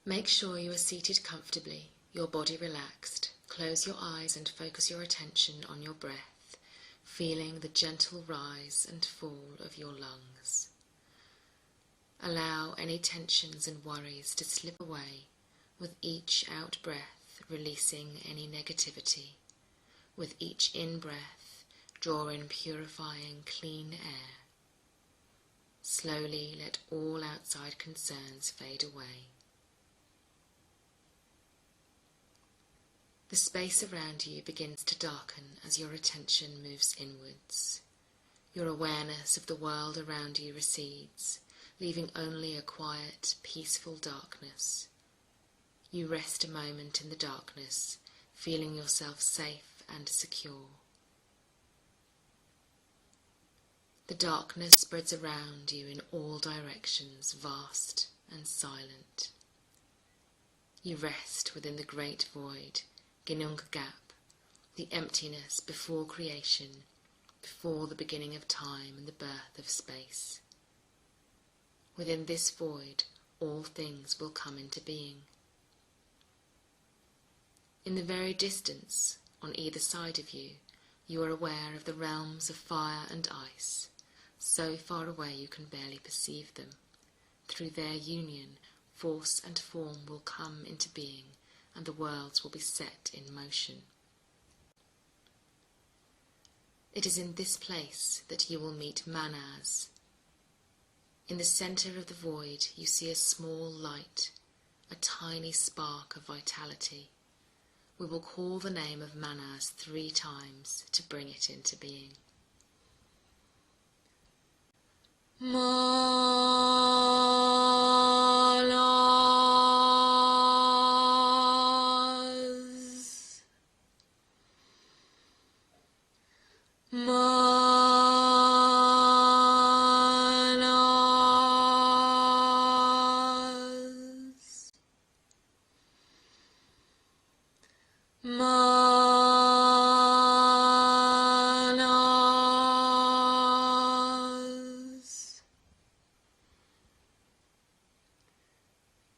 Make sure you are seated comfortably, your body relaxed. Close your eyes and focus your attention on your breath, feeling the gentle rise and fall of your lungs. Allow any tensions and worries to slip away, with each out-breath releasing any negativity. With each in-breath, draw in purifying, clean air. Slowly let all outside concerns fade away. The space around you begins to darken as your attention moves inwards. Your awareness of the world around you recedes, leaving only a quiet, peaceful darkness. You rest a moment in the darkness, feeling yourself safe and secure. The darkness spreads around you in all directions, vast and silent. You rest within the great void, Ginung gap, the emptiness before creation, before the beginning of time and the birth of space. Within this void, all things will come into being. In the very distance, on either side of you, you are aware of the realms of fire and ice, so far away you can barely perceive them. Through their union, force and form will come into being, and the worlds will be set in motion. It is in this place that you will meet Mannaz. In the centre of the void you see a small light, a tiny spark of vitality. We will call the name of Mannaz 3 times to bring it into being.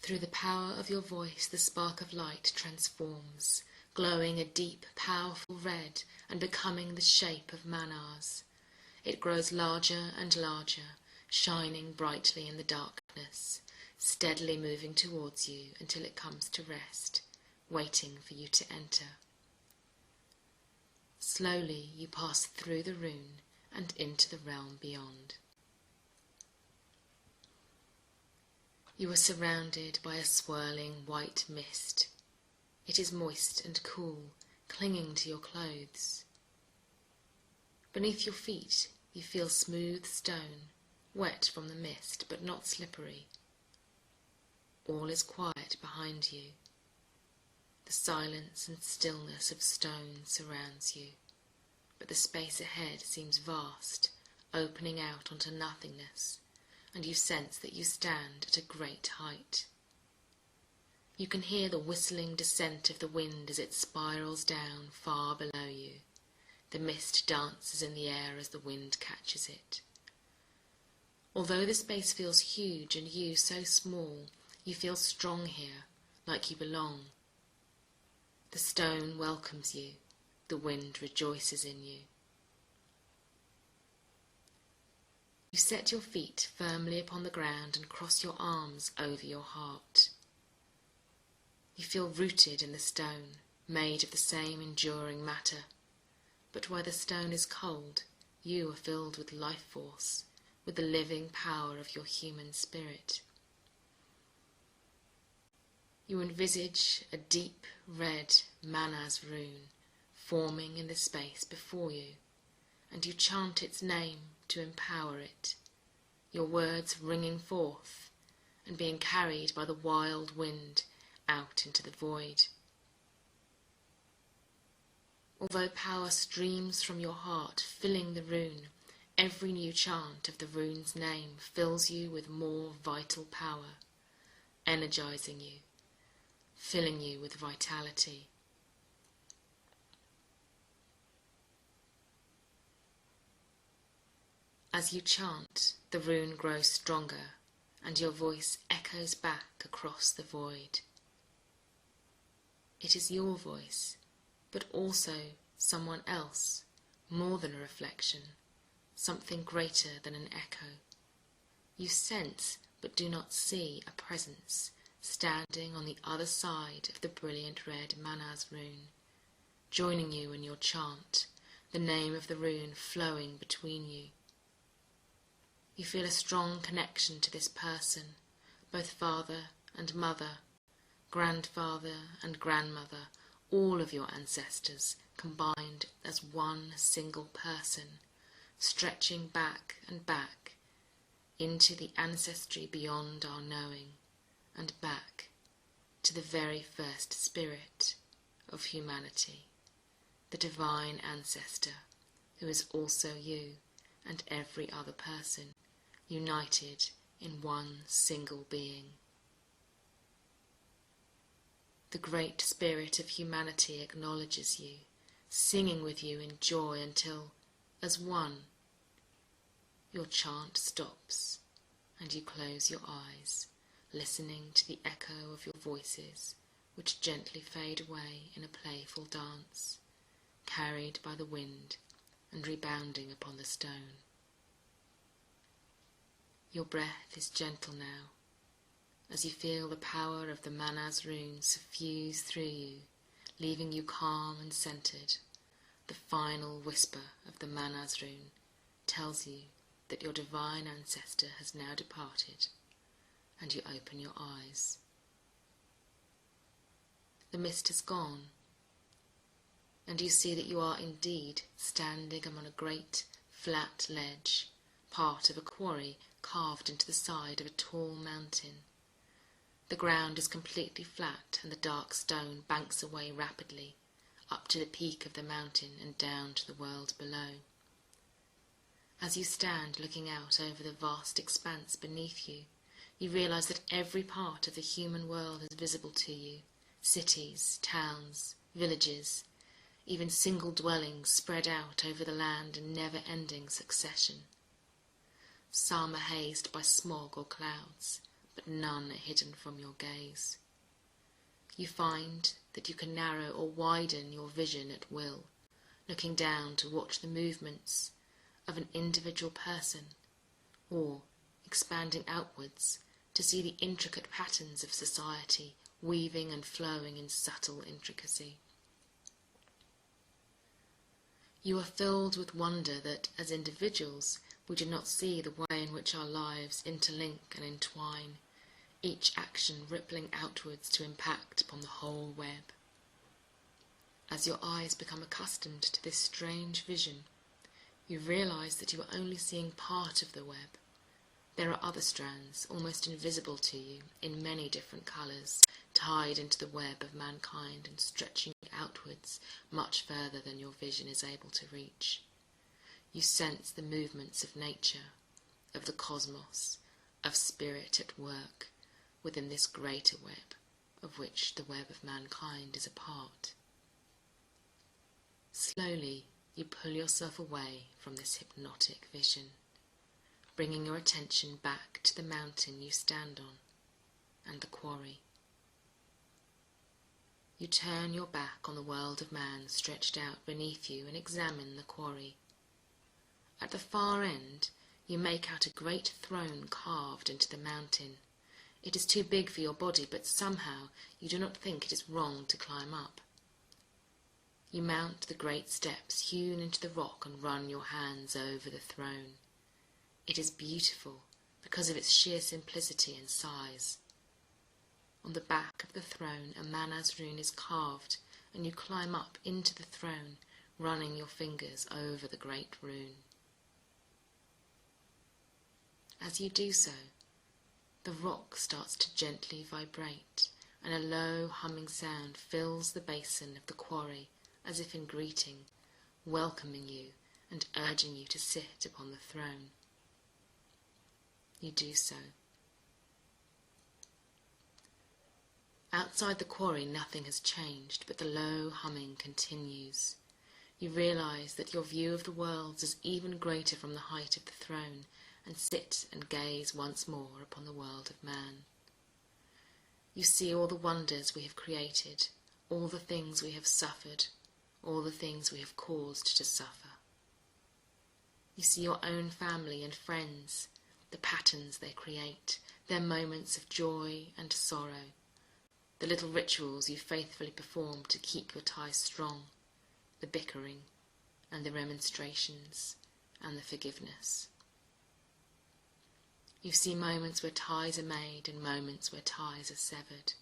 Through the power of your voice, the spark of light transforms, glowing a deep, powerful red and becoming the shape of Mannaz. It grows larger and larger, shining brightly in the darkness, steadily moving towards you until it comes to rest, waiting for you to enter. Slowly you pass through the rune and into the realm beyond. You are surrounded by a swirling white mist. It is moist and cool, clinging to your clothes. Beneath your feet you feel smooth stone, wet from the mist but not slippery. All is quiet behind you. The silence and stillness of stone surrounds you, but the space ahead seems vast, opening out onto nothingness, and you sense that you stand at a great height. You can hear the whistling descent of the wind as it spirals down far below you. The mist dances in the air as the wind catches it. Although the space feels huge and you so small, you feel strong here, like you belong. The stone welcomes you, the wind rejoices in you. You set your feet firmly upon the ground and cross your arms over your heart. You feel rooted in the stone, made of the same enduring matter. But where the stone is cold, you are filled with life force, with the living power of your human spirit. You envisage a deep red Mannaz rune forming in the space before you, and you chant its name to empower it, your words ringing forth and being carried by the wild wind out into the void. Although power streams from your heart, filling the rune, every new chant of the rune's name fills you with more vital power, energizing you, filling you with vitality. As you chant, the rune grows stronger, and your voice echoes back across the void. It is your voice, but also someone else, more than a reflection, something greater than an echo. You sense but do not see a presence standing on the other side of the brilliant red Mannaz rune, joining you in your chant, the name of the rune flowing between you. You feel a strong connection to this person, both father and mother, grandfather and grandmother, all of your ancestors combined as one single person, stretching back and back into the ancestry beyond our knowing, and back to the very first spirit of humanity, the divine ancestor who is also you and every other person, united in one single being. The great spirit of humanity acknowledges you, singing with you in joy until, as one, your chant stops and you close your eyes, listening to the echo of your voices, which gently fade away in a playful dance, carried by the wind and rebounding upon the stone. Your breath is gentle now, as you feel the power of the Mannaz rune suffuse through you, leaving you calm and centered. The final whisper of the Mannaz rune tells you that your divine ancestor has now departed, and you open your eyes. The mist has gone, and you see that you are indeed standing among a great flat ledge, part of a quarry carved into the side of a tall mountain. The ground is completely flat, and the dark stone banks away rapidly, up to the peak of the mountain and down to the world below. As you stand looking out over the vast expanse beneath you, you realize that every part of the human world is visible to you. Cities, towns, villages, even single dwellings spread out over the land in never-ending succession. Some are hazed by smog or clouds, but none are hidden from your gaze. You find that you can narrow or widen your vision at will, looking down to watch the movements of an individual person, or expanding outwards to see the intricate patterns of society weaving and flowing in subtle intricacy. You are filled with wonder that, as individuals, we do not see the way in which our lives interlink and entwine, each action rippling outwards to impact upon the whole web. As your eyes become accustomed to this strange vision, you realize that you are only seeing part of the web. There are other strands, almost invisible to you, in many different colours, tied into the web of mankind and stretching outwards much further than your vision is able to reach. You sense the movements of nature, of the cosmos, of spirit at work within this greater web, of which the web of mankind is a part. Slowly, you pull yourself away from this hypnotic vision, bringing your attention back to the mountain you stand on and the quarry. You turn your back on the world of man stretched out beneath you and examine the quarry. At the far end, you make out a great throne carved into the mountain. It is too big for your body, but somehow you do not think it is wrong to climb up. You mount the great steps hewn into the rock and run your hands over the throne. It is beautiful because of its sheer simplicity and size. On the back of the throne a Mannaz rune is carved, and you climb up into the throne, running your fingers over the great rune. As you do so, the rock starts to gently vibrate, and a low humming sound fills the basin of the quarry, as if in greeting, welcoming you and urging you to sit upon the throne. You do so. Outside the quarry nothing has changed, but the low humming continues. You realize that your view of the worlds is even greater from the height of the throne, and sit and gaze once more upon the world of man. You see all the wonders we have created, all the things we have suffered, all the things we have caused to suffer. You see your own family and friends, the patterns they create, their moments of joy and sorrow, the little rituals you faithfully perform to keep your ties strong, the bickering and the remonstrations and the forgiveness. You see moments where ties are made and moments where ties are severed,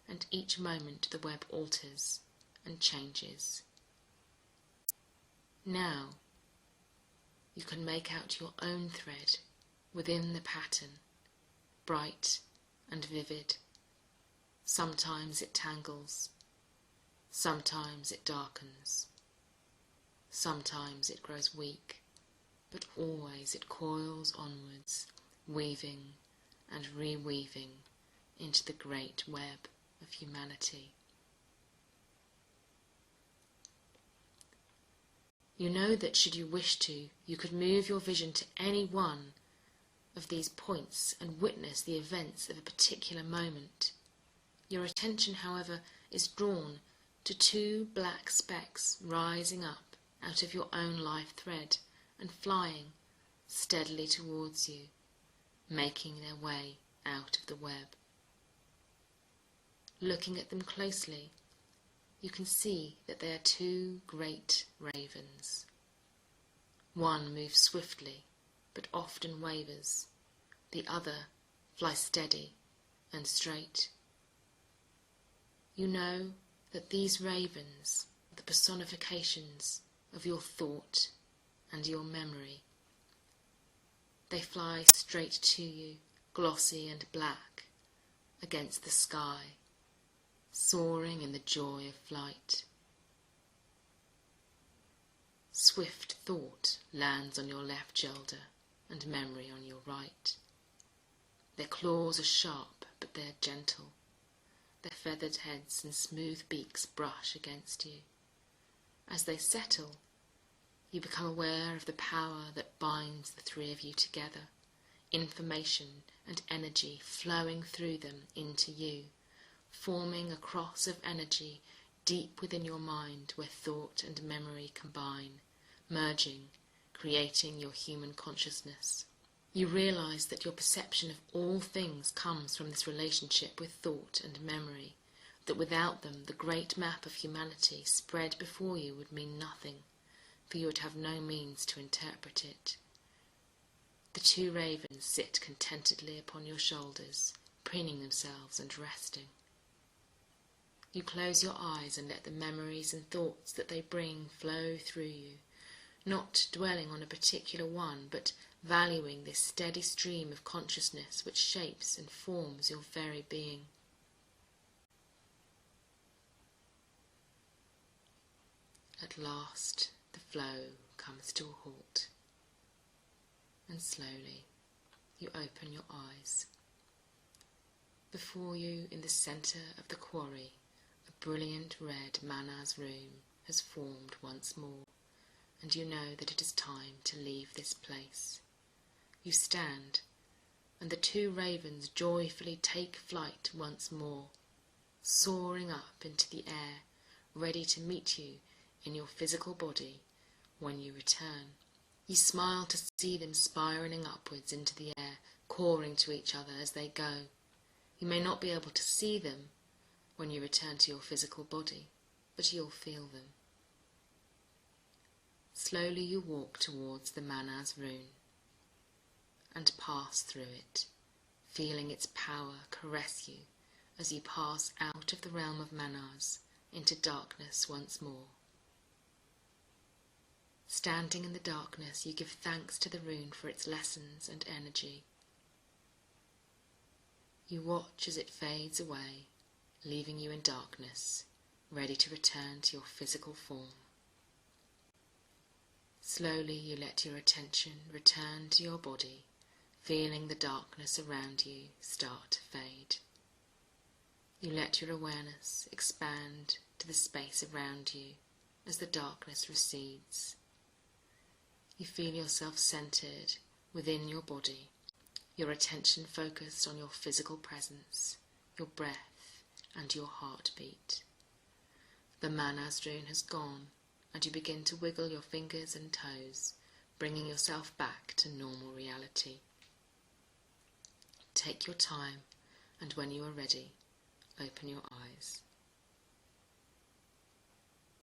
and each moment the web alters and changes. Now, you can make out your own thread within the pattern, bright and vivid. Sometimes it tangles, sometimes it darkens, sometimes it grows weak, but always it coils onwards, weaving and reweaving into the great web of humanity. You know that should you wish to, you could move your vision to any one of these points and witness the events of a particular moment. Your attention, however, is drawn to two black specks rising up out of your own life thread and flying steadily towards you, making their way out of the web. Looking at them closely, you can see that they are two great ravens. One moves swiftly, but often wavers. The other flies steady and straight. You know that these ravens are the personifications of your thought and your memory. They fly straight to you, glossy and black, against the sky, soaring in the joy of flight. Swift thought lands on your left shoulder and memory on your right. Their claws are sharp, but they are gentle. Their feathered heads and smooth beaks brush against you. As they settle, you become aware of the power that binds the three of you together, information and energy flowing through them into you, forming a cross of energy deep within your mind where thought and memory combine, merging, creating your human consciousness. You realize that your perception of all things comes from this relationship with thought and memory, that without them the great map of humanity spread before you would mean nothing, for you would have no means to interpret it. The two ravens sit contentedly upon your shoulders, preening themselves and resting. You close your eyes and let the memories and thoughts that they bring flow through you, not dwelling on a particular one, but valuing this steady stream of consciousness which shapes and forms your very being. At last the flow comes to a halt, and slowly you open your eyes. Before you, in the centre of the quarry, a brilliant red Mannaz rune has formed once more, and you know that it is time to leave this place. You stand, and the two ravens joyfully take flight once more, soaring up into the air, ready to meet you in your physical body when you return. You smile to see them spiralling upwards into the air, cawing to each other as they go. You may not be able to see them when you return to your physical body, but you'll feel them. Slowly you walk towards the Mannaz rune and pass through it, feeling its power caress you as you pass out of the realm of Mannaz into darkness once more. Standing in the darkness, you give thanks to the rune for its lessons and energy. You watch as it fades away, leaving you in darkness, ready to return to your physical form. Slowly you let your attention return to your body, feeling the darkness around you start to fade. You let your awareness expand to the space around you as the darkness recedes. You feel yourself centered within your body, your attention focused on your physical presence, your breath and your heartbeat. The Mannaz rune has gone, and you begin to wiggle your fingers and toes, bringing yourself back to normal reality. Take your time, and when you are ready, open your